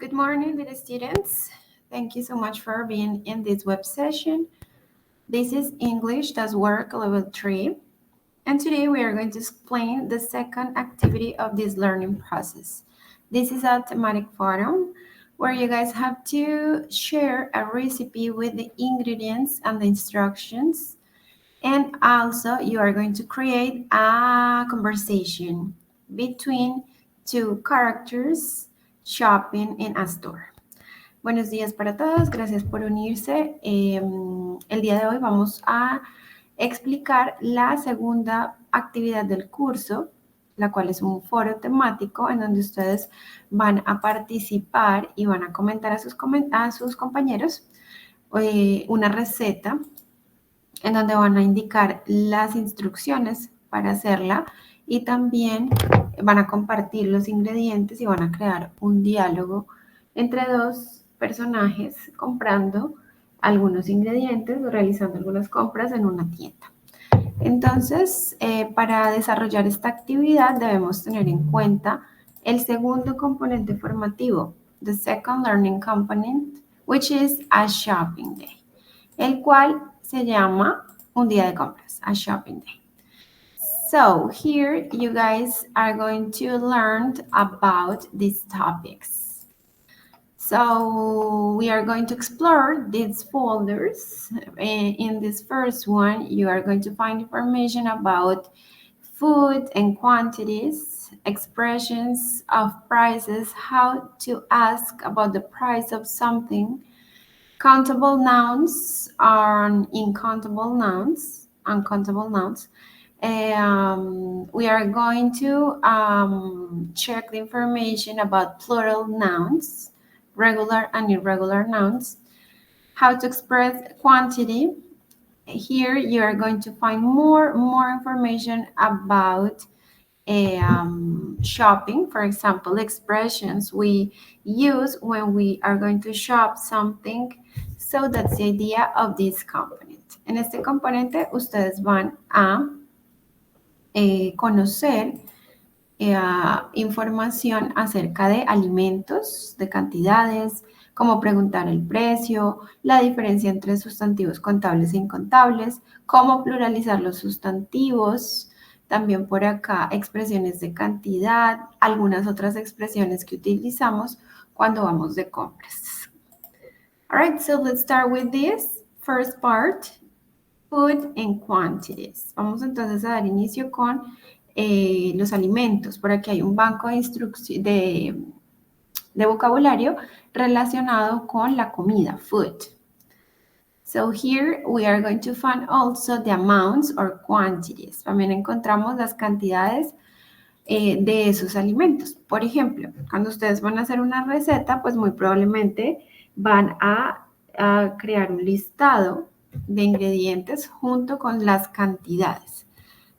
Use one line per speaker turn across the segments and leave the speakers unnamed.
Good morning, dear students. Thank you so much for being in this web session. This is English Does Work Level 3. And today we are going to explain the second activity of this learning process. This is a thematic forum where you guys have to share a recipe with the ingredients and the instructions. And also you are going to create a conversation between two characters shopping in a store. Buenos días para todos, gracias por unirse. El día de hoy vamos a explicar la segunda actividad del curso, la cual es un foro temático en donde ustedes van a participar y van a comentar a sus compañeros una receta en donde van a indicar las instrucciones para hacerla y también van a compartir los ingredientes y van a crear un diálogo entre dos personajes comprando algunos ingredientes o realizando algunas compras en una tienda. Entonces, para desarrollar esta actividad debemos tener en cuenta el segundo componente formativo, the second learning component, which is a shopping day, el cual se llama un día de compras, a shopping day. So here you guys are going to learn about these topics. So we are going to explore these folders. In this first one, you are going to find information about food and quantities, expressions of prices, how to ask about the price of something, countable nouns and uncountable nouns. We are going to check the information about plural nouns, regular and irregular nouns, how to express quantity. Here you are going to find more information about shopping. For example, expressions we use when we are going to shop something. So that's the idea of this component. En este componente ustedes van a conocer información acerca de alimentos, de cantidades, cómo preguntar el precio, la diferencia entre sustantivos contables e incontables, cómo pluralizar los sustantivos. También por acá expresiones de cantidad, algunas otras expresiones que utilizamos cuando vamos de compras. All right, so let's start with this first part, food and quantities. Vamos entonces a dar inicio con los alimentos. Por aquí hay un banco de vocabulario relacionado con la comida, food. So here we are going to find also the amounts or quantities. También encontramos las cantidades de esos alimentos. Por ejemplo, cuando ustedes van a hacer una receta, pues muy probablemente van a crear un listado de ingredientes junto con las cantidades.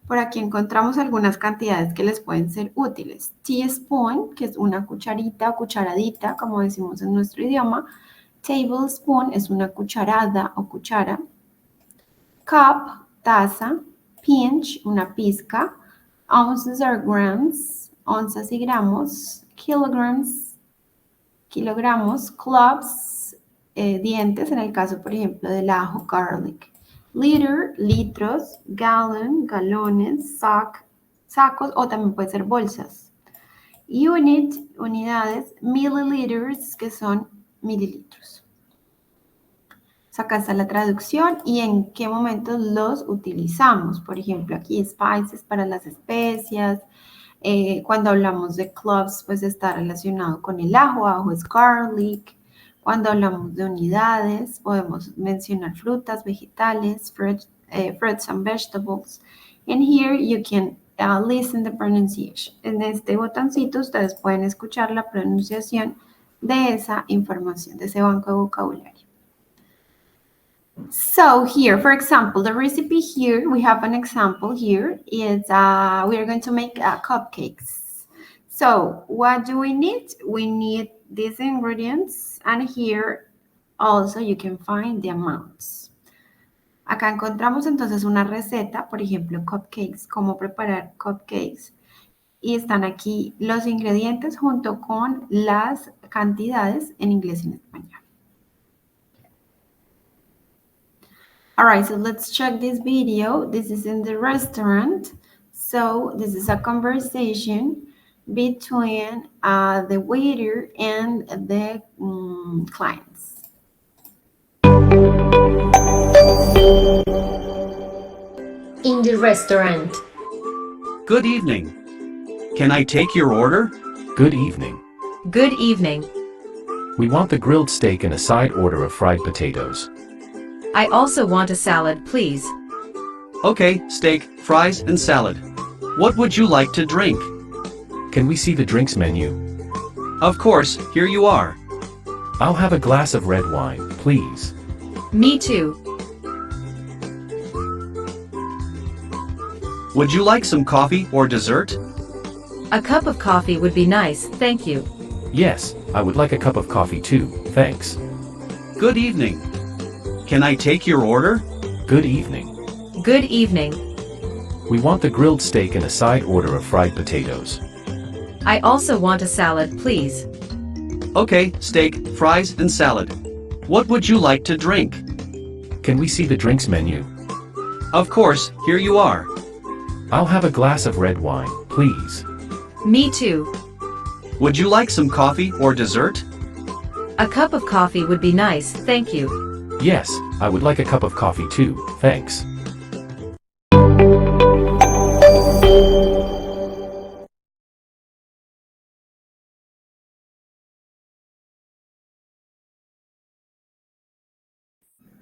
Por aquí encontramos algunas cantidades que les pueden ser útiles. Teaspoon, que es una cucharita o cucharadita, como decimos en nuestro idioma. Tablespoon es una cucharada o cuchara. Cup, taza. Pinch, una pizca. Ounces or grams, onzas y gramos. Kilograms, kilogramos. Cloves, dientes, en el caso, por ejemplo, del ajo, garlic. Liter, litros. Gallon, galones. Sack, sacos, o también puede ser bolsas. Unit, unidades. Milliliters, que son mililitros. Acá está la traducción y en qué momentos los utilizamos. Por ejemplo, aquí spices para las especias. Cuando hablamos de cloves, pues está relacionado con el ajo. Ajo es garlic. Cuando hablamos de unidades, podemos mencionar frutas, vegetales, fruits and vegetables. And here you can listen the pronunciation. En este botoncito ustedes pueden escuchar la pronunciación de esa información, de ese banco de vocabulario. So here, for example, the recipe here, we have an example here, is we are going to make cupcakes. So what do we need? We need these ingredients, and here also you can find the amounts. Acá encontramos entonces una receta, por ejemplo, cupcakes, cómo preparar cupcakes. y están aquí los ingredientes junto con las cantidades en inglés y en español. All right, so let's check this video. This is in the restaurant. So this is a conversation between the waiter and the clients.
In the restaurant.
Good evening. Can I take your order?
Good evening.
Good evening.
We want the grilled steak and a side order of fried potatoes.
I also want a salad, please.
Okay, steak, fries, and salad. What would you like to drink?
Can we see the drinks menu?
Of course, here you are.
I'll have a glass of red wine, please.
Me too.
Would you like some coffee or dessert?
A cup of coffee would be nice, thank you.
Yes, I would like a cup of coffee too, thanks.
Good evening. Can I take your order?
Good evening.
Good evening.
We want the grilled steak and a side order of fried potatoes.
I also want a salad, please.
Okay, steak, fries, and salad. What would you like to drink?
Can we see the drinks menu?
Of course, here you are.
I'll have a glass of red wine, please.
Me too.
Would you like some coffee or dessert?
A cup of coffee would be nice, thank you.
Yes, I would like a cup of coffee too, thanks.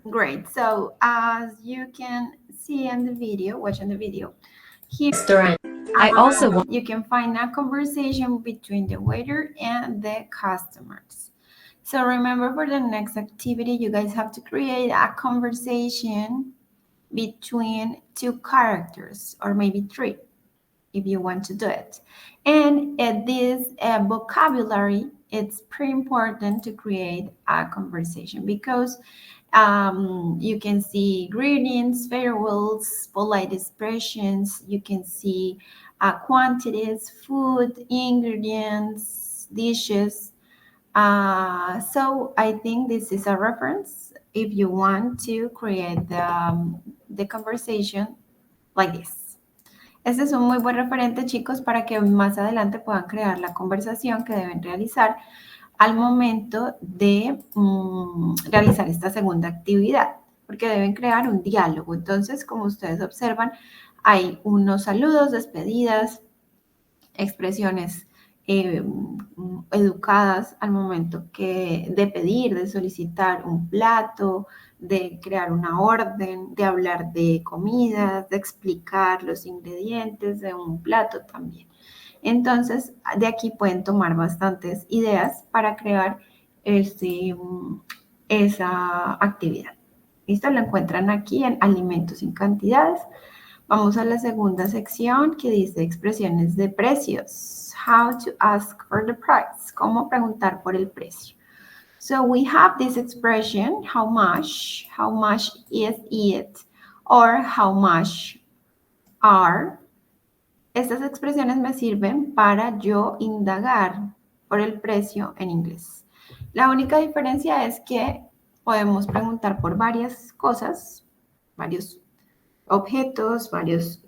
Great. So as you can see in the video, watching the video, here
Restaurant. I also want.
you can find a conversation between the waiter and the customers. So remember, for the next activity, you guys have to create a conversation between two characters, or maybe three, if you want to do it. And this vocabulary, it's pretty important to create a conversation because you can see greetings, farewells, polite expressions. You can see quantities, food, ingredients, dishes. So I think this is a reference if you want to create the conversation like this. Este es un muy buen referente, chicos, para que más adelante puedan crear la conversación que deben realizar al momento de realizar esta segunda actividad, porque deben crear un diálogo. Entonces, como ustedes observan, hay unos saludos, despedidas, expresiones educadas al momento de pedir, de solicitar un plato, de crear una orden, de hablar de comidas, de explicar los ingredientes de un plato también. Entonces, de aquí pueden tomar bastantes ideas para crear esa actividad. ¿Listo? Lo encuentran aquí en alimentos sin cantidades. Vamos a la segunda sección que dice expresiones de precios. How to ask for the price. Cómo preguntar por el precio. So we have this expression, how much is it, or how much are. Estas expresiones me sirven para yo indagar por el precio en inglés. La única diferencia es que podemos preguntar por varias cosas, varios objetos, varios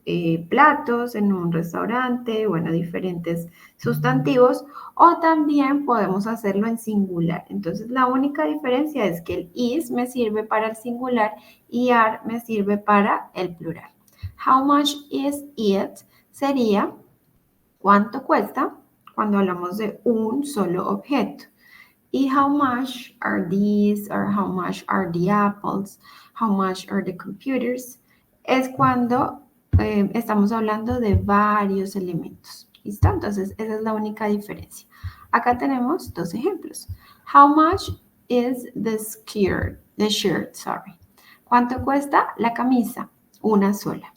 platos en un restaurante, bueno, diferentes sustantivos, o también podemos hacerlo en singular. Entonces, la única diferencia es que el is me sirve para el singular y are me sirve para el plural. How much is it sería cuánto cuesta cuando hablamos de un solo objeto. Y how much are these, or how much are the apples, how much are the computers, es cuando estamos hablando de varios elementos. ¿Listo? Entonces, esa es la única diferencia. Acá tenemos dos ejemplos. How much is the shirt, sorry. ¿Cuánto cuesta la camisa? Una sola.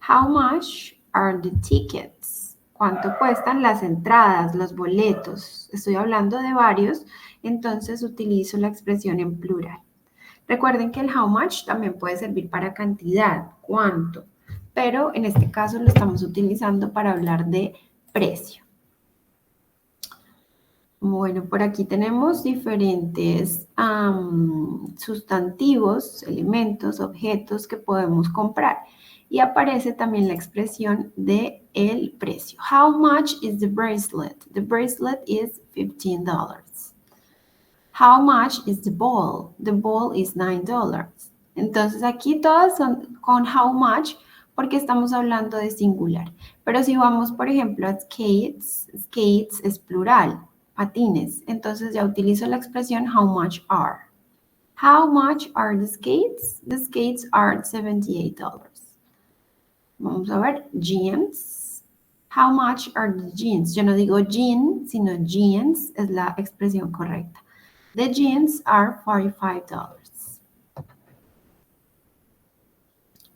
How much are the tickets? ¿Cuánto cuestan las entradas, los boletos? Estoy hablando de varios, entonces utilizo la expresión en plural. Recuerden que el how much también puede servir para cantidad, cuánto, pero en este caso lo estamos utilizando para hablar de precio. Bueno, por aquí tenemos diferentes sustantivos, elementos, objetos que podemos comprar. Y aparece también la expresión de el precio. How much is the bracelet? The bracelet is $15. How much is the ball? The ball is $9. Entonces aquí todas son con how much porque estamos hablando de singular. Pero si vamos, por ejemplo, a skates, skates es plural, patines. Entonces ya utilizo la expresión how much are. How much are the skates? The skates are $78. Vamos a ver, jeans. How much are the jeans? Yo no digo jean, sino jeans es la expresión correcta. The jeans are $45.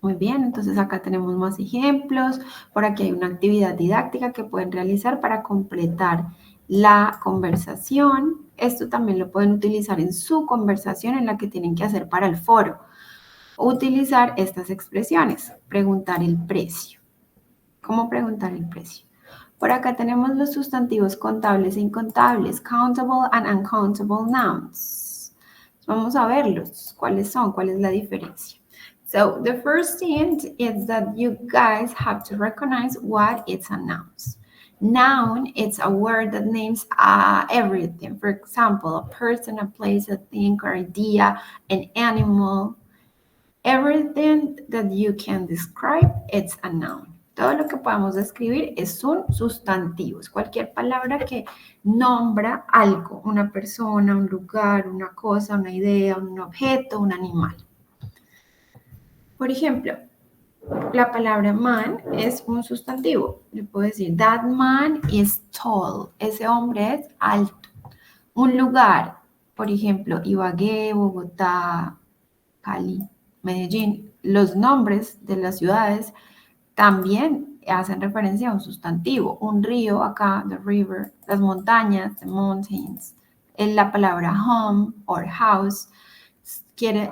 Muy bien, entonces acá tenemos más ejemplos. Por aquí hay una actividad didáctica que pueden realizar para completar la conversación. Esto también lo pueden utilizar en su conversación en la que tienen que hacer para el foro. Utilizar estas expresiones. Preguntar el precio. ¿Cómo preguntar el precio? Por acá tenemos los sustantivos contables e incontables, countable and uncountable nouns. Vamos a verlos. ¿Cuáles son? ¿Cuál es la diferencia? So, the first thing is that you guys have to recognize what is a noun. Noun, it's a word that names everything. For example, a person, a place, a thing, or idea, an animal. Everything that you can describe, it's a noun. Todo lo que podamos describir son sustantivos. Cualquier palabra que nombra algo, una persona, un lugar, una cosa, una idea, un objeto, un animal. Por ejemplo, la palabra man es un sustantivo. Le puedo decir, that man is tall. Ese hombre es alto. Un lugar, por ejemplo, Ibagué, Bogotá, Cali, Medellín. Los nombres de las ciudades también hacen referencia a un sustantivo. Un río, acá, the river, las montañas, the mountains. La palabra home or house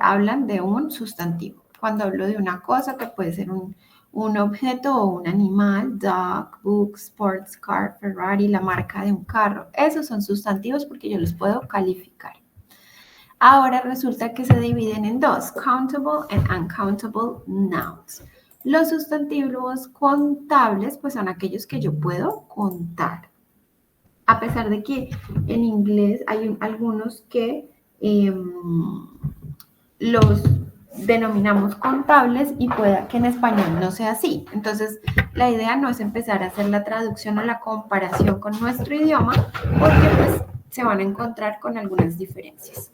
hablan de un sustantivo. Cuando hablo de una cosa que puede ser un objeto o un animal, dog, book, sports car, Ferrari, la marca de un carro, esos son sustantivos porque yo los puedo calificar. Ahora resulta que se dividen en dos, countable and uncountable nouns. Los sustantivos contables pues son aquellos que yo puedo contar. A pesar de que en inglés hay algunos que los denominamos contables y pueda que en español no sea así. Entonces, la idea no es empezar a hacer la traducción o la comparación con nuestro idioma porque pues se van a encontrar con algunas diferencias.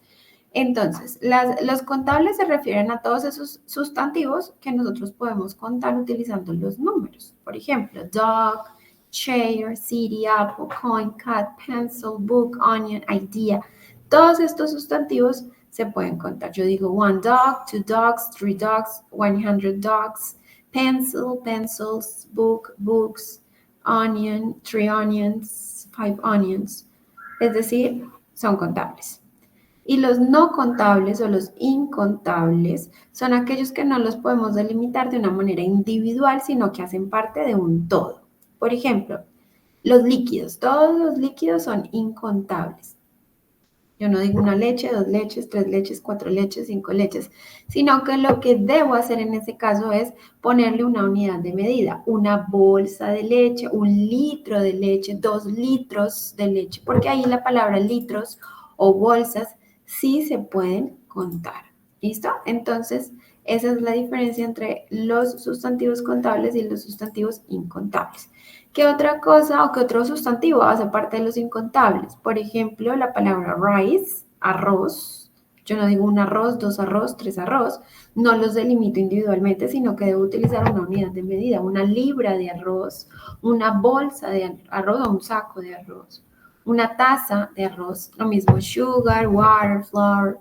Entonces, los contables se refieren a todos esos sustantivos que nosotros podemos contar utilizando los números. Por ejemplo, dog, chair, city, apple, coin, cat, pencil, book, onion, idea. Todos estos sustantivos se pueden contar. Yo digo one dog, two dogs, three dogs, 100 dogs, pencil, pencils, book, books, onion, 3 onions, 5 onions. Es decir, son contables. Y los no contables o los incontables son aquellos que no los podemos delimitar de una manera individual, sino que hacen parte de un todo. Por ejemplo, los líquidos. Todos los líquidos son incontables. Yo no digo una leche, 2 leches, 3 leches, 4 leches, 5 leches, sino que lo que debo hacer en ese caso es ponerle una unidad de medida, una bolsa de leche, 1 litro de leche, 2 litros de leche, porque ahí la palabra litros o bolsas sí se pueden contar. ¿Listo? Entonces, esa es la diferencia entre los sustantivos contables y los sustantivos incontables. ¿Qué otra cosa o qué otro sustantivo hace parte de los incontables? Por ejemplo, la palabra rice, arroz. Yo no digo un arroz, 2 arroz, 3 arroz. No los delimito individualmente, sino que debo utilizar una unidad de medida, una libra de arroz, una bolsa de arroz o un saco de arroz, una taza de arroz. Lo mismo, sugar, water, flour.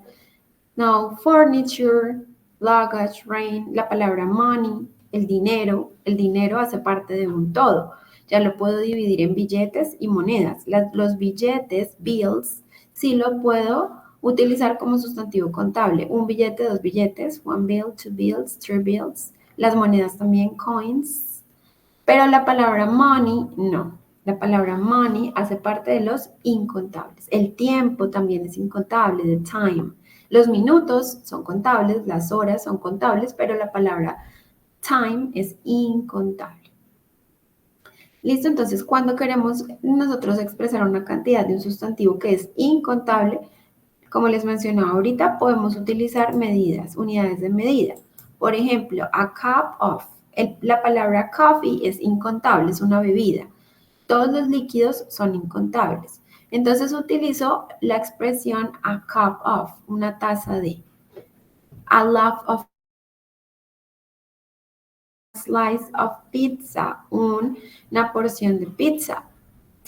No, furniture, luggage, rain. La palabra money, el dinero. El dinero hace parte de un todo. Ya lo puedo dividir en billetes y monedas. Los billetes, bills, sí lo puedo utilizar como sustantivo contable. Un billete, 2 billetes, 1 bill, 2 bills, 3 bills. Las monedas también, coins. Pero la palabra money, no. La palabra money hace parte de los incontables. El tiempo también es incontable, the time. Los minutos son contables, las horas son contables, pero la palabra time es incontable. Listo, entonces cuando queremos nosotros expresar una cantidad de un sustantivo que es incontable, como les mencionaba ahorita, podemos utilizar medidas, unidades de medida. Por ejemplo, a cup of. La palabra coffee es incontable, es una bebida. Todos los líquidos son incontables. Entonces utilizo la expresión a cup of, una taza de. A loaf of slice of pizza, una porción de pizza.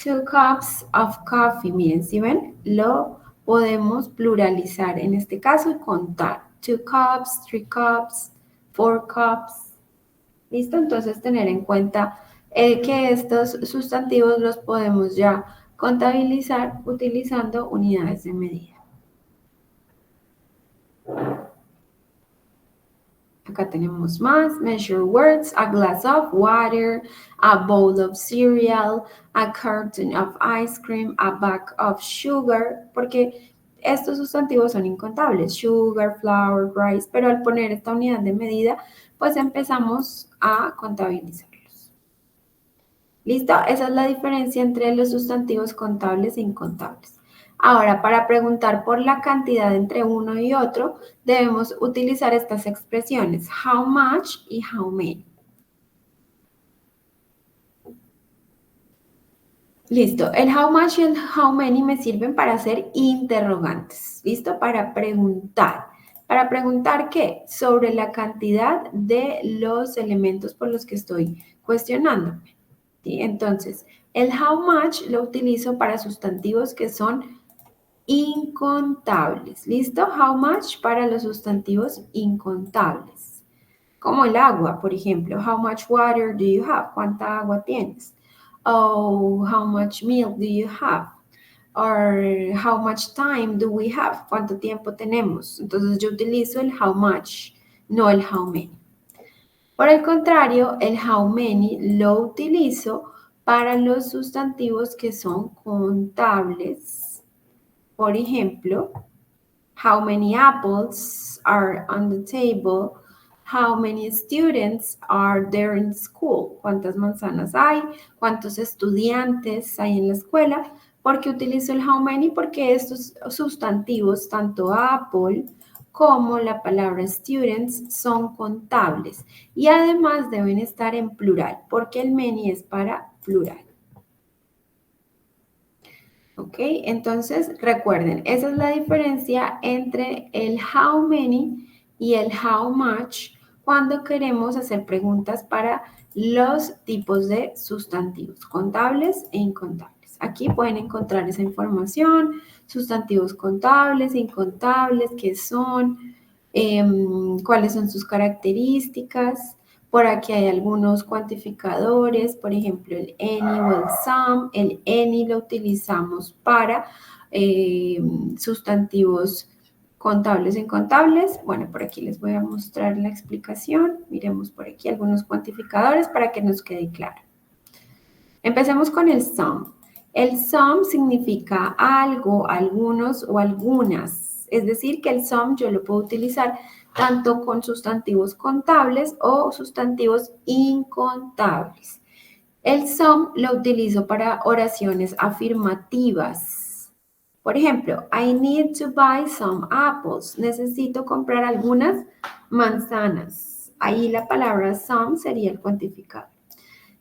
2 cups of coffee, miren, si ven, lo podemos pluralizar en este caso y contar. 2 cups, 3 cups, 4 cups. ¿Listo? Entonces tener en cuenta que estos sustantivos los podemos ya contabilizar utilizando unidades de medida. Acá tenemos más, measure words, a glass of water, a bowl of cereal, a carton of ice cream, a bag of sugar, porque estos sustantivos son incontables, sugar, flour, rice, pero al poner esta unidad de medida, pues empezamos a contabilizarlos. ¿Listo? Esa es la diferencia entre los sustantivos contables e incontables. Ahora, para preguntar por la cantidad entre uno y otro, debemos utilizar estas expresiones, how much y how many. Listo, el how much y el how many me sirven para hacer interrogantes, ¿listo? Para preguntar. ¿Para preguntar qué? Sobre la cantidad de los elementos por los que estoy cuestionándome. ¿Sí? Entonces, el how much lo utilizo para sustantivos que son incontables. ¿Listo? How much para los sustantivos incontables. Como el agua, por ejemplo. How much water do you have? ¿Cuánta agua tienes? Oh, how much milk do you have? Or how much time do we have? ¿Cuánto tiempo tenemos? Entonces yo utilizo el how much, no el how many. Por el contrario, el how many lo utilizo para los sustantivos que son contables. Por ejemplo, how many apples are on the table? How many students are there in school? ¿Cuántas manzanas hay? ¿Cuántos estudiantes hay en la escuela? ¿Por qué utilizo el how many? Porque estos sustantivos, tanto Apple como la palabra students, son contables y además deben estar en plural, porque el many es para plural. ¿Ok? Entonces, recuerden, esa es la diferencia entre el how many y el how much cuando queremos hacer preguntas para los tipos de sustantivos, contables e incontables. Aquí pueden encontrar esa información, sustantivos contables, incontables, qué son, cuáles son sus características. Por aquí hay algunos cuantificadores, por ejemplo, el any o el some. El any lo utilizamos para sustantivos contables e incontables. Bueno, por aquí les voy a mostrar la explicación. Miremos por aquí algunos cuantificadores para que nos quede claro. Empecemos con el some. El some significa algo, algunos o algunas. Es decir, que el some yo lo puedo utilizar tanto con sustantivos contables o sustantivos incontables. El some lo utilizo para oraciones afirmativas. Por ejemplo, I need to buy some apples. Necesito comprar algunas manzanas. Ahí la palabra some sería el cuantificador.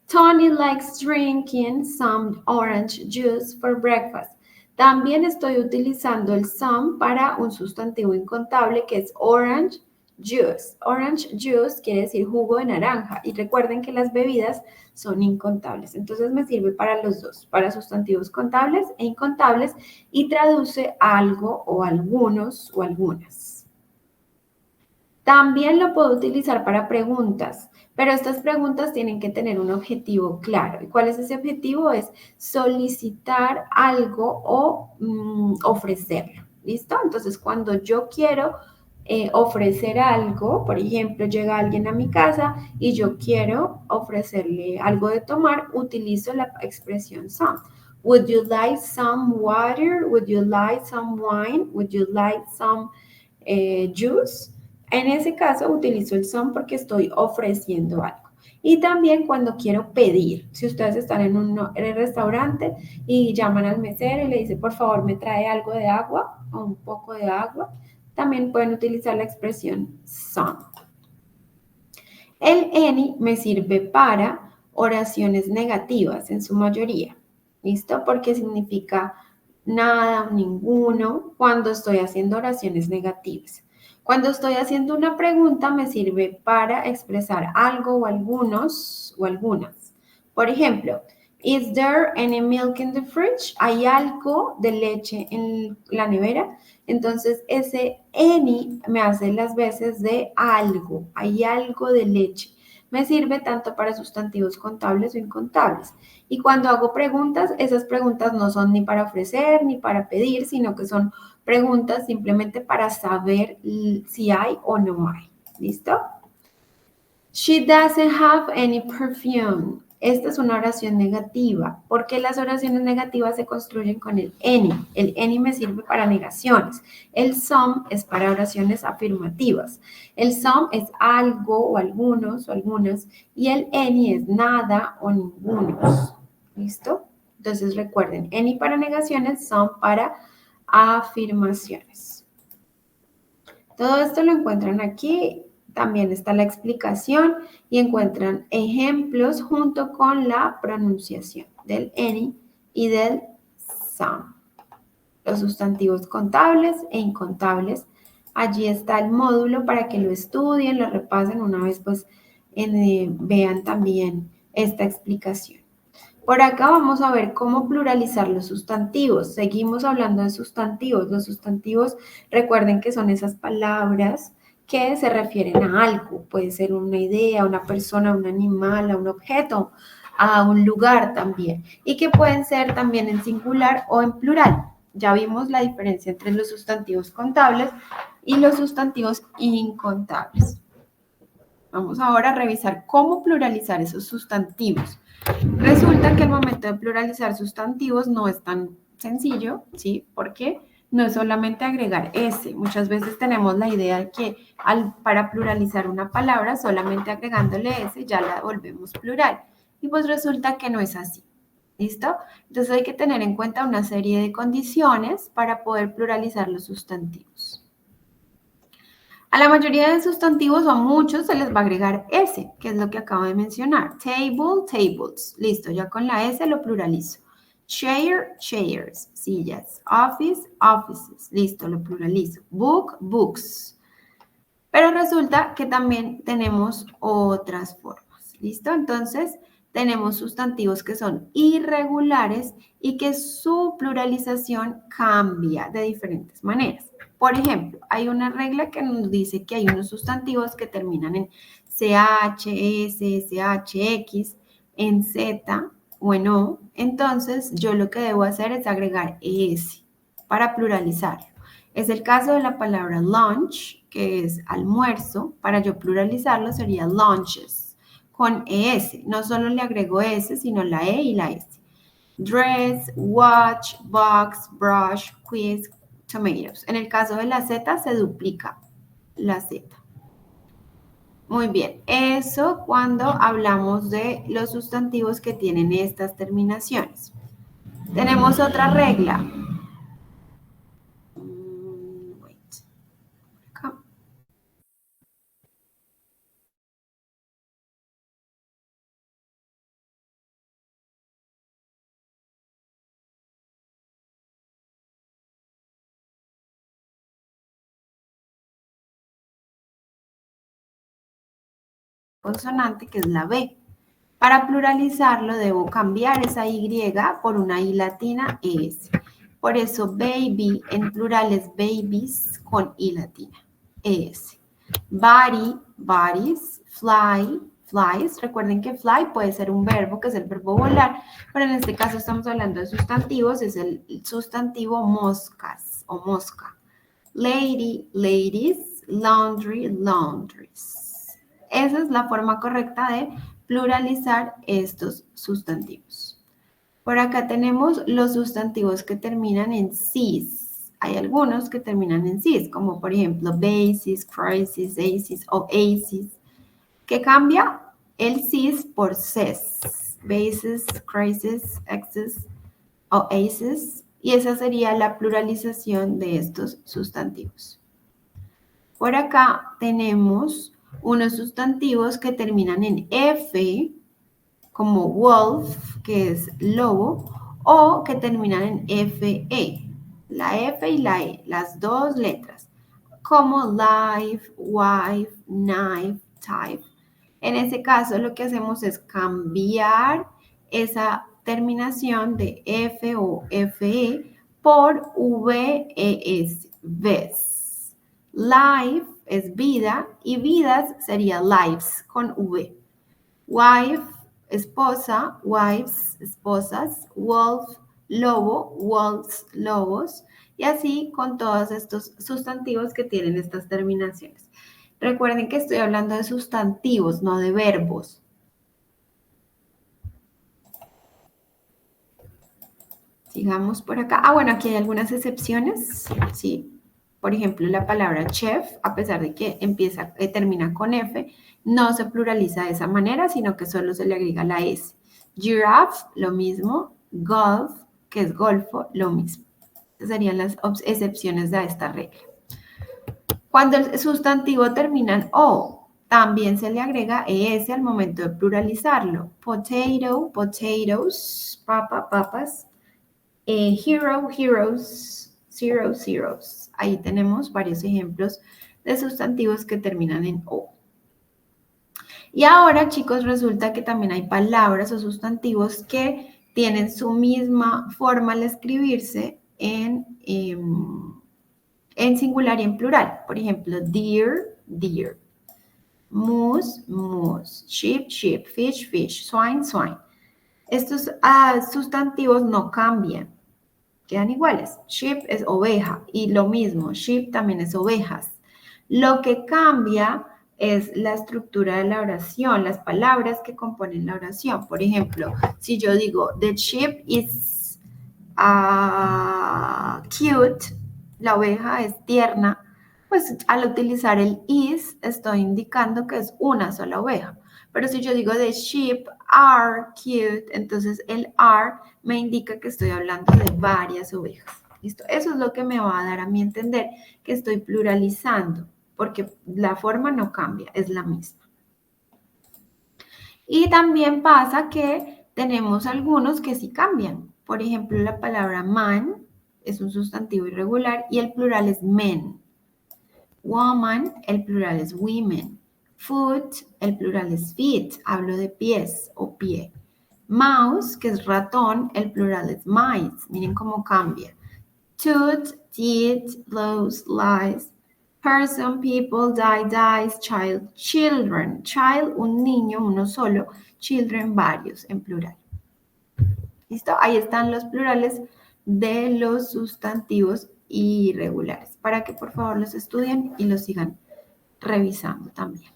Tony likes drinking some orange juice for breakfast. También estoy utilizando el some para un sustantivo incontable que es orange juice. Orange juice quiere decir jugo de naranja. Y recuerden que las bebidas son incontables. Entonces me sirve para los dos, para sustantivos contables e incontables y traduce algo o algunos o algunas. También lo puedo utilizar para preguntas, pero estas preguntas tienen que tener un objetivo claro. ¿Y cuál es ese objetivo? Es solicitar algo o ofrecerlo. ¿Listo? Entonces, cuando yo quiero ofrecer algo, por ejemplo, llega alguien a mi casa y yo quiero ofrecerle algo de tomar, utilizo la expresión some. Would you like some water? Would you like some wine? Would you like some juice? En ese caso utilizo el some porque estoy ofreciendo algo. Y también cuando quiero pedir, si ustedes están en el restaurante y llaman al mesero y le dicen, por favor, me trae algo de agua o un poco de agua, también pueden utilizar la expresión some. El any me sirve para oraciones negativas en su mayoría, ¿listo? Porque significa nada, ninguno, cuando estoy haciendo oraciones negativas. Cuando estoy haciendo una pregunta me sirve para expresar algo o algunos o algunas. Por ejemplo, is there any milk in the fridge? ¿Hay algo de leche en la nevera? Entonces, ese any me hace las veces de algo. Hay algo de leche. Me sirve tanto para sustantivos contables o incontables. Y cuando hago preguntas, esas preguntas no son ni para ofrecer ni para pedir, sino que son preguntas simplemente para saber si hay o no hay. ¿Listo? She doesn't have any perfume. Esta es una oración negativa, porque las oraciones negativas se construyen con el any. El any me sirve para negaciones. El some es para oraciones afirmativas. El some es algo o algunos o algunas y el any es nada o ningunos. ¿Listo? Entonces recuerden, any para negaciones, some para afirmaciones. Todo esto lo encuentran aquí. También está la explicación y encuentran ejemplos junto con la pronunciación del any y del some. Los sustantivos contables e incontables. Allí está el módulo para que lo estudien, lo repasen una vez, pues vean también esta explicación. Por acá vamos a ver cómo pluralizar los sustantivos. Seguimos hablando de sustantivos. Los sustantivos, recuerden que son esas palabras que se refieren a algo. Puede ser una idea, una persona, un animal, a un objeto, a un lugar también. Y que pueden ser también en singular o en plural. Ya vimos la diferencia entre los sustantivos contables y los sustantivos incontables. Vamos ahora a revisar cómo pluralizar esos sustantivos. Resulta que al momento de pluralizar sustantivos no es tan sencillo, ¿sí? Porque no es solamente agregar S. Muchas veces tenemos la idea de que para pluralizar una palabra, solamente agregándole S ya la volvemos plural. Y pues resulta que no es así. ¿Listo? Entonces hay que tener en cuenta una serie de condiciones para poder pluralizar los sustantivos. A la mayoría de sustantivos o a muchos se les va a agregar S, que es lo que acabo de mencionar. Table, tables. Listo, ya con la S lo pluralizo. Chair, chairs. Sillas. Office, offices. Listo, lo pluralizo. Book, books. Pero resulta que también tenemos otras formas. ¿Listo? Entonces, tenemos sustantivos que son irregulares y que su pluralización cambia de diferentes maneras. Por ejemplo, hay una regla que nos dice que hay unos sustantivos que terminan en CH, S, SH, X, en Z o en O. Entonces, yo lo que debo hacer es agregar ES para pluralizarlo. Es el caso de la palabra lunch, que es almuerzo. Para yo pluralizarlo sería lunches, con ES. No solo le agrego S, sino la E y la S. Dress, watch, box, brush, quiz, tomatoes. En el caso de la Z se duplica la Z. Muy bien, eso cuando hablamos de los sustantivos que tienen estas terminaciones. Tenemos otra regla. Consonante que es la B. Para pluralizarlo debo cambiar esa Y por una I latina ES. Por eso baby en plural es babies con I latina ES. Body, bodies, fly, flies. Recuerden que fly puede ser un verbo, que es el verbo volar, pero en este caso estamos hablando de sustantivos, es el sustantivo moscas o mosca. Lady, ladies, laundry, laundries. Esa es la forma correcta de pluralizar estos sustantivos. Por acá tenemos los sustantivos que terminan en cis. Hay algunos que terminan en cis, como por ejemplo basis, crisis, acis o acis, que cambia el cis por ces. Basis, crisis, axis o aces. Y esa sería la pluralización de estos sustantivos. Por acá tenemos unos sustantivos que terminan en F, como wolf, que es lobo, o que terminan en FE, la F y la E, las dos letras, como life, wife, knife, type. En ese caso, lo que hacemos es cambiar esa terminación de F o FE por VES, ves. Life es vida y vidas sería lives con V. Wife, esposa, wives, esposas, wolf, lobo, wolves, lobos, y así con todos estos sustantivos que tienen estas terminaciones. Recuerden que estoy hablando de sustantivos, no de verbos. Sigamos por acá. Bueno, aquí hay algunas excepciones, ¿sí? Por ejemplo, la palabra chef, a pesar de que termina con F, no se pluraliza de esa manera, sino que solo se le agrega la S. Giraffe, lo mismo. Golf, que es golfo, lo mismo. Esas serían las excepciones de esta regla. Cuando el sustantivo termina en O, también se le agrega ES al momento de pluralizarlo. Potato, potatoes, papa, papas. Hero, heroes, zero, zeros. Ahí tenemos varios ejemplos de sustantivos que terminan en O. Y ahora, chicos, resulta que también hay palabras o sustantivos que tienen su misma forma al escribirse en singular y en plural. Por ejemplo, deer, deer. Moose, moose. Sheep, sheep. Fish, fish. Swine, swine. Estos sustantivos no cambian. Quedan iguales. Sheep es oveja y lo mismo, sheep también es ovejas. Lo que cambia es la estructura de la oración, las palabras que componen la oración. Por ejemplo, si yo digo, the sheep is cute, la oveja es tierna, pues al utilizar el is estoy indicando que es una sola oveja. Pero si yo digo the sheep are cute, entonces el are me indica que estoy hablando de varias ovejas. ¿Listo? Eso es lo que me va a dar a mí entender que estoy pluralizando, porque la forma no cambia, es la misma. Y también pasa que tenemos algunos que sí cambian. Por ejemplo, la palabra man es un sustantivo irregular y el plural es men. Woman, el plural es women. Foot, el plural es feet, hablo de pies o pie. Mouse, que es ratón, el plural es mice. Miren cómo cambia. Tooth, teeth, blows, lies. Person, people, die, dies, child, children. Child, un niño, uno solo. Children, varios, en plural. ¿Listo? Ahí están los plurales de los sustantivos irregulares, para que por favor los estudien y los sigan revisando también.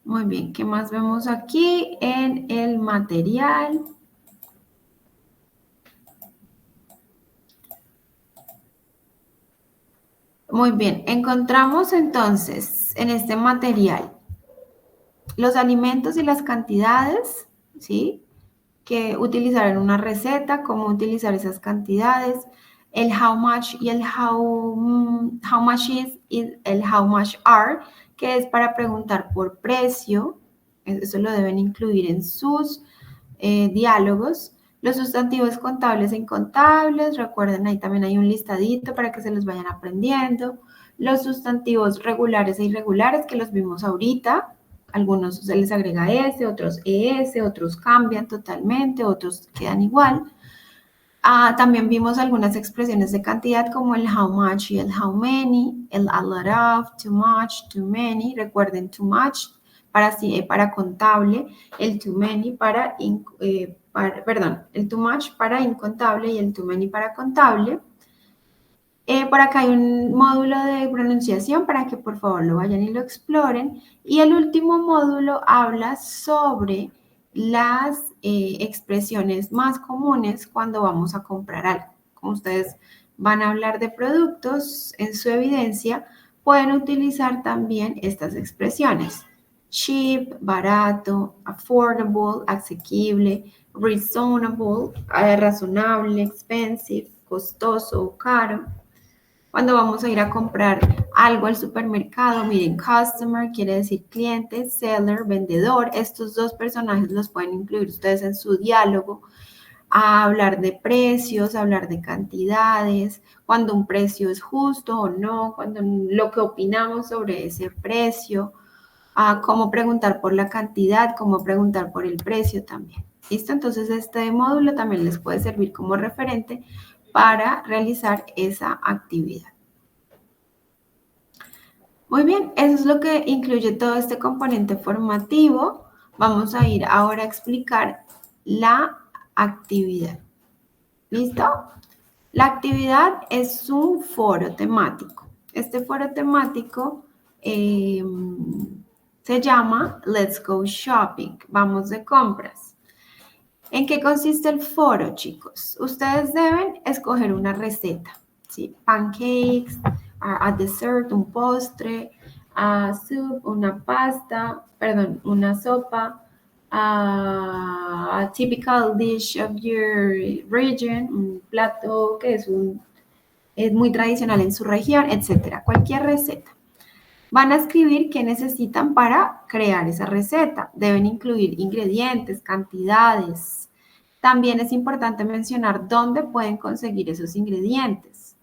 Muy bien, ¿qué más vemos aquí en el material? Muy bien, encontramos entonces en este material los alimentos y las cantidades, ¿sí? Que utilizar en una receta, cómo utilizar esas cantidades, el how much y el how much is y el how much are, que es para preguntar por precio. Eso lo deben incluir en sus diálogos. Los sustantivos contables e incontables, recuerden, ahí también hay un listadito para que se los vayan aprendiendo. Los sustantivos regulares e irregulares, que los vimos ahorita. Algunos se les agrega S, otros ES, otros cambian totalmente, otros quedan igual. También vimos algunas expresiones de cantidad como el how much y el how many, el a lot of, too much, too many. Recuerden, too much para contable, el too many el too much para incontable y el too many para contable. Por acá hay un módulo de pronunciación para que por favor lo vayan y lo exploren. Y el último módulo habla sobre las expresiones más comunes cuando vamos a comprar algo. Como ustedes van a hablar de productos en su evidencia, pueden utilizar también estas expresiones. Cheap, barato, affordable, asequible, reasonable, razonable, expensive, costoso o caro. Cuando vamos a ir a comprar algo al supermercado, miren, customer quiere decir cliente, seller, vendedor. Estos dos personajes los pueden incluir ustedes en su diálogo. A hablar de precios, hablar de cantidades, cuando un precio es justo o no, cuando lo que opinamos sobre ese precio, a cómo preguntar por la cantidad, cómo preguntar por el precio también. ¿Listo? Entonces este módulo también les puede servir como referente para realizar esa actividad. Muy bien, eso es lo que incluye todo este componente formativo. Vamos a ir ahora a explicar la actividad. ¿Listo? La actividad es un foro temático. Este foro temático se llama Let's Go Shopping. Vamos de compras. ¿En qué consiste el foro, chicos? Ustedes deben escoger una receta, ¿sí? Pancakes, a dessert, un postre, a soup, una pasta, perdón, una sopa, a typical dish of your region, un plato que es muy tradicional en su región, etcétera. Cualquier receta. Van a escribir qué necesitan para crear esa receta. Deben incluir ingredientes, cantidades. También es importante mencionar dónde pueden conseguir esos ingredientes.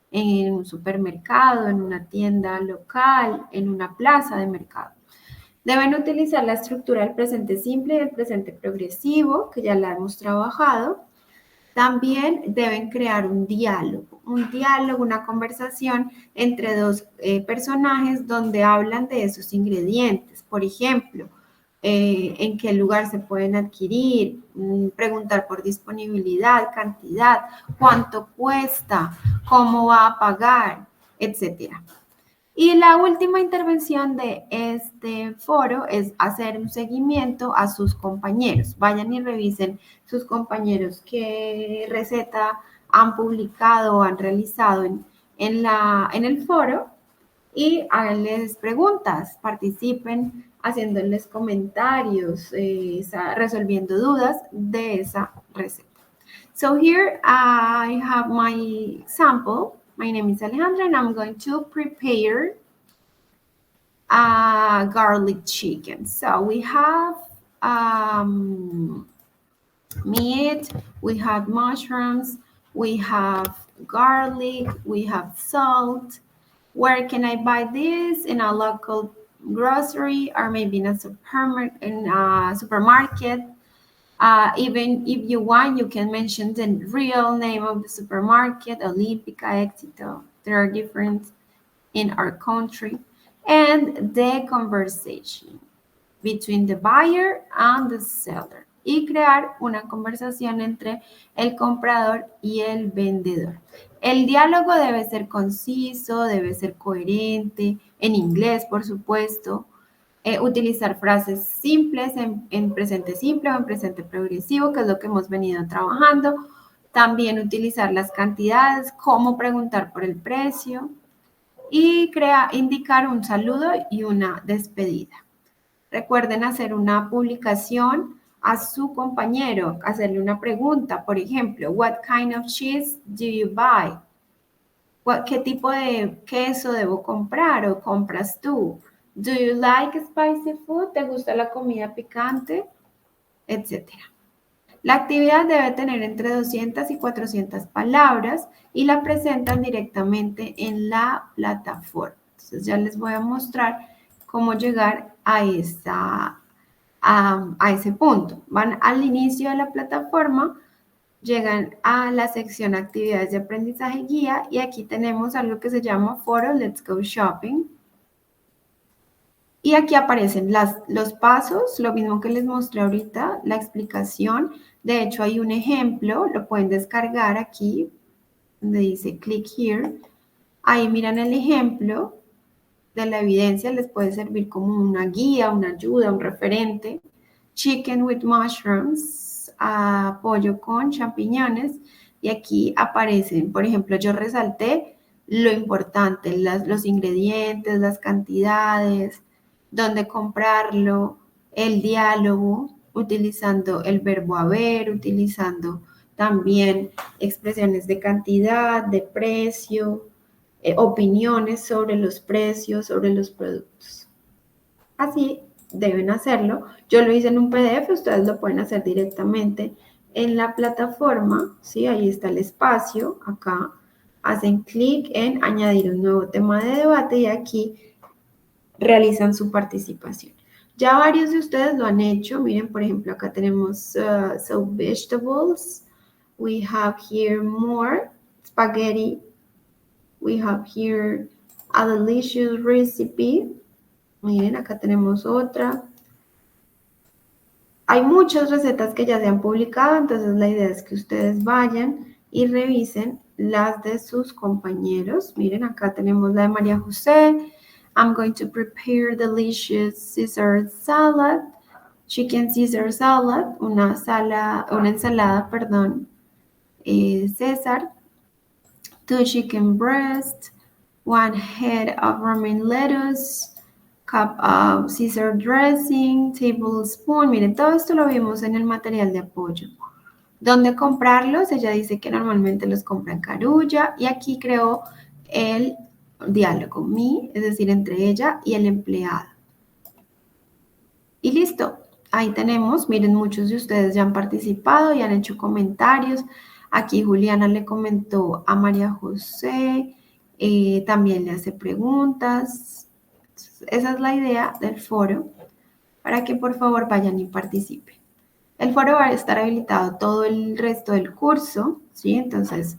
En un supermercado, en una tienda local, en una plaza de mercado. Deben utilizar la estructura del presente simple y del presente progresivo, que ya la hemos trabajado. También deben crear un diálogo, una conversación entre dos personajes donde hablan de esos ingredientes. Por ejemplo, en qué lugar se pueden adquirir, preguntar por disponibilidad, cantidad, cuánto cuesta, cómo va a pagar, etcétera. Y la última intervención de este foro es hacer un seguimiento a sus compañeros. Vayan y revisen sus compañeros qué receta han publicado o han realizado en el foro y háganles preguntas, participen haciéndoles comentarios, resolviendo dudas de esa receta. So here I have my sample. My name is Alejandra and I'm going to prepare garlic chicken. So we have meat, we have mushrooms, we have garlic, we have salt. Where can I buy this? In a local grocery or maybe in a supermarket. Even if you want, you can mention the real name of the supermarket, Olímpica, Éxito. There are different in our country. And the conversation between the buyer and the seller. Y crear una conversación entre el comprador y el vendedor. El diálogo debe ser conciso, debe ser coherente, en inglés, por supuesto. Utilizar frases simples en presente simple o en presente progresivo, que es lo que hemos venido trabajando. También utilizar las cantidades, cómo preguntar por el precio y indicar un saludo y una despedida. Recuerden hacer una publicación a su compañero, hacerle una pregunta, por ejemplo, what kind of cheese do you buy? ¿Qué tipo de queso debo comprar o compras tú? Do you like spicy food? ¿Te gusta la comida picante? Etcétera. La actividad debe tener entre 200 y 400 palabras y la presentan directamente en la plataforma. Entonces ya les voy a mostrar cómo llegar a ese punto. Van al inicio de la plataforma, llegan a la sección actividades de aprendizaje guía y aquí tenemos algo que se llama foro Let's Go Shopping. Y aquí aparecen los pasos, lo mismo que les mostré ahorita, la explicación. De hecho, hay un ejemplo, lo pueden descargar aquí. donde dice click here. Ahí miran el ejemplo de la evidencia, les puede servir como una guía, una ayuda, un referente. Chicken with mushrooms, pollo con champiñones. Y aquí aparecen, por ejemplo, yo resalté lo importante, los ingredientes, las cantidades, dónde comprarlo, el diálogo, utilizando el verbo haber, utilizando también expresiones de cantidad, de precio, opiniones sobre los precios, sobre los productos. Así deben hacerlo. Yo lo hice en un PDF, ustedes lo pueden hacer directamente en la plataforma, ¿sí? Ahí está el espacio, acá hacen clic en añadir un nuevo tema de debate y aquí realizan su participación. Ya varios de ustedes lo han hecho. Miren, por ejemplo, acá tenemos so vegetables. We have here more spaghetti. We have here a delicious recipe. Miren, acá tenemos otra. Hay muchas recetas que ya se han publicado, entonces la idea es que ustedes vayan y revisen las de sus compañeros. Miren, acá tenemos la de María José. I'm going to prepare delicious Caesar salad, chicken Caesar salad, una ensalada, perdón, César, 2 chicken breasts, 1 head of romaine lettuce, cup of Caesar dressing, tablespoon. Miren, todo esto lo vimos en el material de apoyo. ¿Dónde comprarlos? Ella dice que normalmente los compra en Carulla y aquí creó el diálogo, me, es decir, entre ella y el empleado. Y listo, ahí tenemos, miren, muchos de ustedes ya han participado y han hecho comentarios. Aquí Juliana le comentó a María José, también le hace preguntas. Esa es la idea del foro, para que por favor vayan y participen. El foro va a estar habilitado todo el resto del curso, ¿sí? Entonces,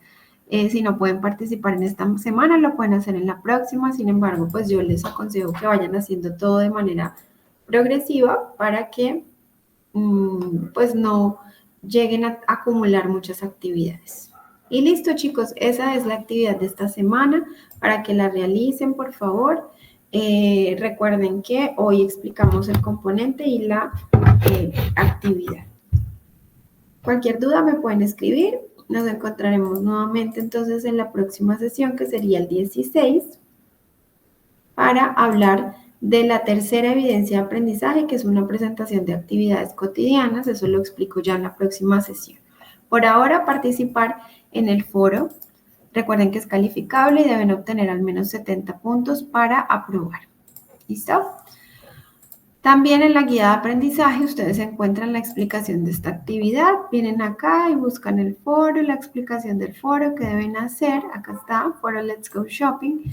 si no pueden participar en esta semana, lo pueden hacer en la próxima. Sin embargo, pues yo les aconsejo que vayan haciendo todo de manera progresiva para que pues no lleguen a acumular muchas actividades. Y listo, chicos, esa es la actividad de esta semana para que la realicen, por favor. Recuerden que hoy explicamos el componente y la actividad. Cualquier duda me pueden escribir. Nos encontraremos nuevamente entonces en la próxima sesión, que sería el 16, para hablar de la tercera evidencia de aprendizaje, que es una presentación de actividades cotidianas. Eso lo explico ya en la próxima sesión. Por ahora, participar en el foro. Recuerden que es calificable y deben obtener al menos 70 puntos para aprobar. ¿Listo? También en la guía de aprendizaje ustedes encuentran la explicación de esta actividad. Vienen acá y buscan el foro, la explicación del foro que deben hacer. Acá está, foro Let's Go Shopping.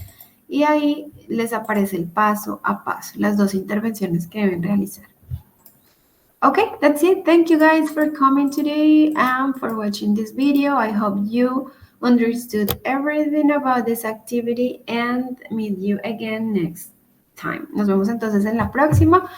Y ahí les aparece el paso a paso, las 2 intervenciones que deben realizar. Okay, that's it. Thank you guys for coming today and for watching this video. I hope you understood everything about this activity and meet you again next time. Nos vemos entonces en la próxima.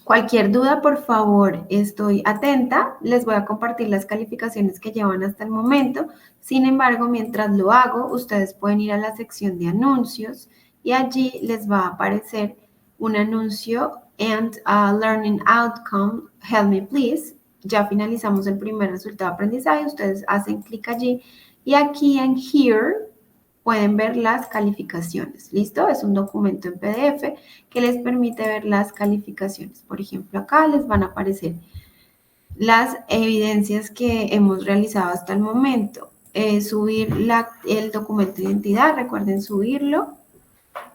Cualquier duda, por favor, estoy atenta. Les voy a compartir las calificaciones que llevan hasta el momento. Sin embargo, mientras lo hago, ustedes pueden ir a la sección de anuncios y allí les va a aparecer un anuncio and learning outcome, help me please. Ya finalizamos el primer resultado de aprendizaje. Ustedes hacen clic allí y aquí en here pueden ver las calificaciones. ¿Listo? Es un documento en PDF que les permite ver las calificaciones. Por ejemplo, acá les van a aparecer las evidencias que hemos realizado hasta el momento. Subir el documento de identidad, recuerden subirlo,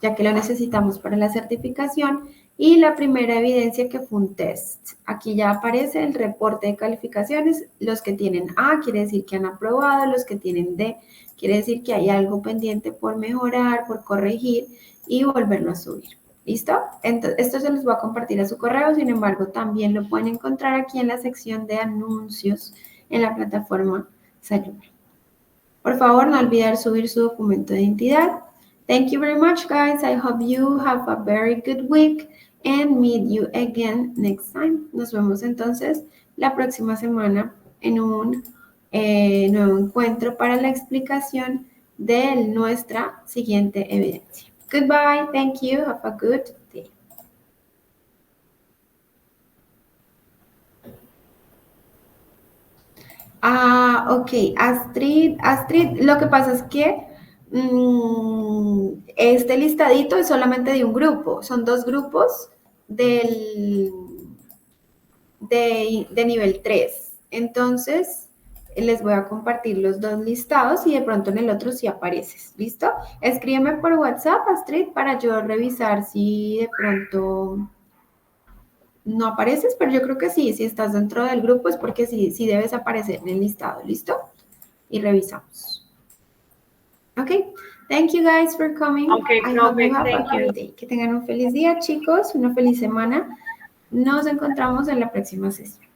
ya que lo necesitamos para la certificación. Y la primera evidencia, que fue un test. Aquí ya aparece el reporte de calificaciones. Los que tienen A quiere decir que han aprobado, los que tienen D quiere decir que hay algo pendiente por mejorar, por corregir y volverlo a subir. ¿Listo? Entonces, esto se los voy a compartir a su correo. Sin embargo, también lo pueden encontrar aquí en la sección de anuncios en la plataforma Sayura. Por favor, no olviden subir su documento de identidad. Thank you very much, guys. I hope you have a very good week and meet you again next time. Nos vemos entonces la próxima semana en un nuevo encuentro para la explicación de nuestra siguiente evidencia. Goodbye, thank you, have a good day. Ok, Astrid, lo que pasa es que este listadito es solamente de un grupo, son 2 grupos de nivel 3. Entonces, les voy a compartir los 2 listados y de pronto en el otro sí apareces, ¿listo? Escríbeme por WhatsApp, Astrid, para yo revisar si de pronto no apareces, pero yo creo que sí, si estás dentro del grupo es porque sí debes aparecer en el listado, ¿listo? Y revisamos. Ok, thank you guys for coming.
Okay,
I hope you
perfect.
have a
Thank you.
great day. Que tengan un feliz día, chicos, una feliz semana. Nos encontramos en la próxima sesión.